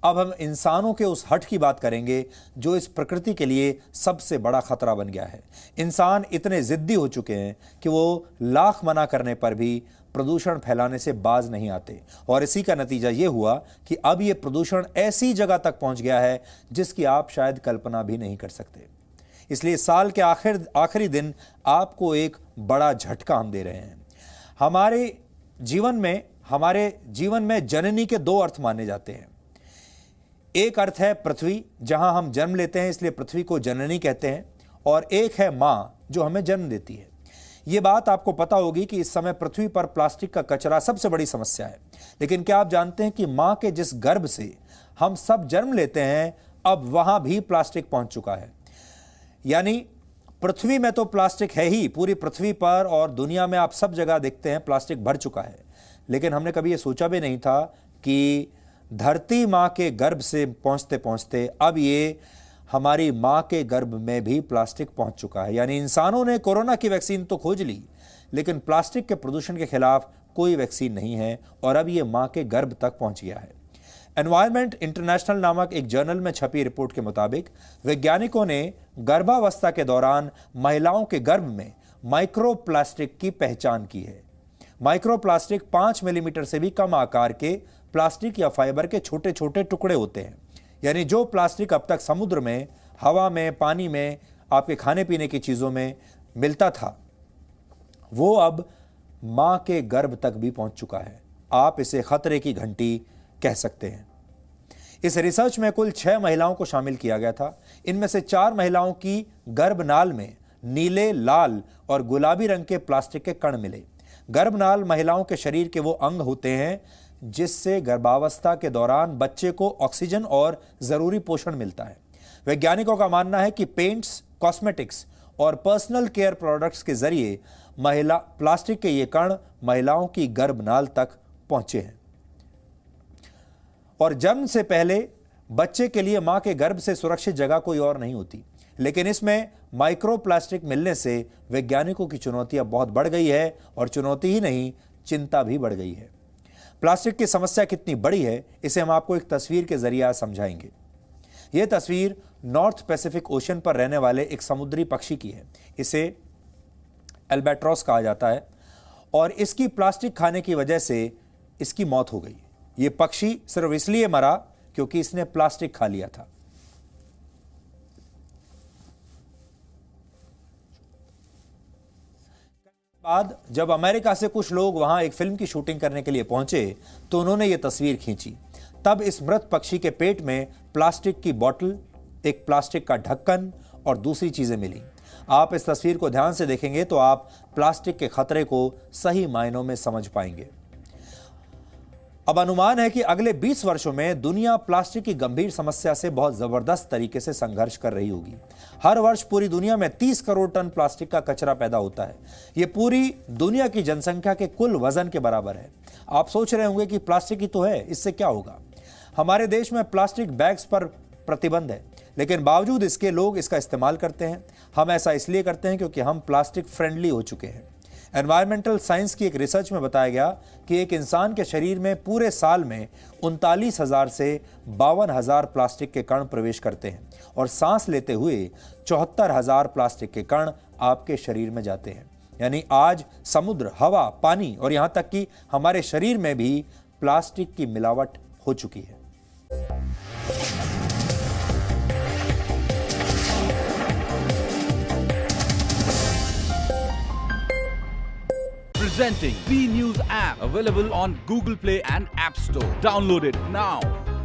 अब हम इंसानों के उस हट की बात करेंगे जो इस प्रकृति के लिए सबसे बड़ा खतरा बन गया है। इंसान इतने जिद्दी हो चुके हैं कि वो लाख मना करने पर भी प्रदूषण फैलाने से बाज नहीं आते, और इसी का नतीजा ये हुआ कि अब ये प्रदूषण ऐसी जगह तक पहुंच गया है जिसकी आप शायद कल्पना भी नहीं कर सकते। इसलिए साल के आखिरी दिन आपको एक बड़ा झटका हम दे रहे हैं। हमारे जीवन में जननी के दो अर्थ माने जाते हैं। एक अर्थ है पृथ्वी, जहां हम जन्म लेते हैं, इसलिए पृथ्वी को जननी कहते हैं, और एक है मां जो हमें जन्म देती है। यह बात आपको पता होगी कि इस समय पृथ्वी पर प्लास्टिक का कचरा सबसे बड़ी समस्या है। लेकिन क्या आप जानते हैं कि मां के जिस गर्भ से हम सब जन्म लेते हैं, अब वहां भी प्लास्टिक पहुंच चुका है। यानी पृथ्वी में तो प्लास्टिक है ही, पूरी पृथ्वी पर और दुनिया में आप सब जगह देखते हैं प्लास्टिक भर चुका है। लेकिन हमने कभी यह सोचा भी नहीं था कि धरती मां के गर्भ से पहुंचते पहुंचते अब ये हमारी मां के गर्भ में भी प्लास्टिक पहुंच चुका है। यानी इंसानों ने कोरोना की वैक्सीन तो खोज ली, लेकिन प्लास्टिक के प्रदूषण के खिलाफ कोई वैक्सीन नहीं है, और अब ये मां के गर्भ तक पहुंच गया है। एनवायरमेंट इंटरनेशनल नामक एक जर्नल में छपी रिपोर्ट के मुताबिक वैज्ञानिकों ने गर्भावस्था के दौरान महिलाओं के गर्भ में माइक्रो प्लास्टिक की पहचान की है। माइक्रो प्लास्टिक 5 मिलीमीटर से भी कम आकार के प्लास्टिक या फाइबर के छोटे छोटे टुकड़े होते हैं। यानी जो प्लास्टिक अब तक समुद्र में, हवा में, पानी में, आपके खाने पीने की चीजों में मिलता था, वो अब मां के गर्भ तक भी पहुंच चुका है। आप इसे खतरे की घंटी कह सकते हैं। इस रिसर्च में कुल 6 महिलाओं को शामिल किया गया था। इनमें से 4 महिलाओं की गर्भनाल में नीले, लाल और गुलाबी रंग के प्लास्टिक के कण मिले। गर्भनाल महिलाओं के शरीर के वो अंग होते हैं जिससे गर्भावस्था के दौरान बच्चे को ऑक्सीजन और जरूरी पोषण मिलता है। वैज्ञानिकों का मानना है कि पेंट्स, कॉस्मेटिक्स और पर्सनल केयर प्रोडक्ट्स के जरिए प्लास्टिक के ये कण महिलाओं की गर्भनाल तक पहुंचे हैं, और जन्म से पहले बच्चे के लिए मां के गर्भ से सुरक्षित जगह कोई और नहीं होती। लेकिन इसमें माइक्रो प्लास्टिक मिलने से वैज्ञानिकों की चुनौती अब बहुत बढ़ गई है, और चुनौती ही नहीं, चिंता भी बढ़ गई है। प्लास्टिक की समस्या कितनी बड़ी है, इसे हम आपको एक तस्वीर के जरिए आज समझाएंगे। यह तस्वीर नॉर्थ पैसिफिक ओशन पर रहने वाले एक समुद्री पक्षी की है। इसे एल्बाट्रॉस कहा जाता है, और इसकी प्लास्टिक खाने की वजह से इसकी मौत हो गई। यह पक्षी सिर्फ इसलिए मरा क्योंकि इसने प्लास्टिक खा लिया था। बाद जब अमेरिका से कुछ लोग वहां एक फिल्म की शूटिंग करने के लिए पहुंचे तो उन्होंने ये तस्वीर खींची। तब इस मृत पक्षी के पेट में प्लास्टिक की बोतल, एक प्लास्टिक का ढक्कन और दूसरी चीजें मिली। आप इस तस्वीर को ध्यान से देखेंगे तो आप प्लास्टिक के खतरे को सही मायनों में समझ पाएंगे। अब अनुमान है कि अगले 20 वर्षों में दुनिया प्लास्टिक की गंभीर समस्या से बहुत जबरदस्त तरीके से संघर्ष कर रही होगी। हर वर्ष पूरी दुनिया में 30 करोड़ टन प्लास्टिक का कचरा पैदा होता है। यह पूरी दुनिया की जनसंख्या के कुल वजन के बराबर है। आप सोच रहे होंगे कि प्लास्टिक ही तो है, इससे क्या होगा। हमारे देश में प्लास्टिक बैग्स पर प्रतिबंध है, लेकिन बावजूद इसके लोग इसका इस्तेमाल करते हैं। हम ऐसा इसलिए करते हैं क्योंकि हम प्लास्टिक फ्रेंडली हो चुके हैं। एनवायरमेंटल साइंस की एक रिसर्च में बताया गया कि एक इंसान के शरीर में पूरे साल में 39,000 से 52,000 प्लास्टिक के कण प्रवेश करते हैं, और सांस लेते हुए 74,000 प्लास्टिक के कण आपके शरीर में जाते हैं। यानी आज समुद्र, हवा, पानी और यहां तक कि हमारे शरीर में भी प्लास्टिक की मिलावट हो चुकी है। Presenting V News app, available on Google Play and App Store. Download it now.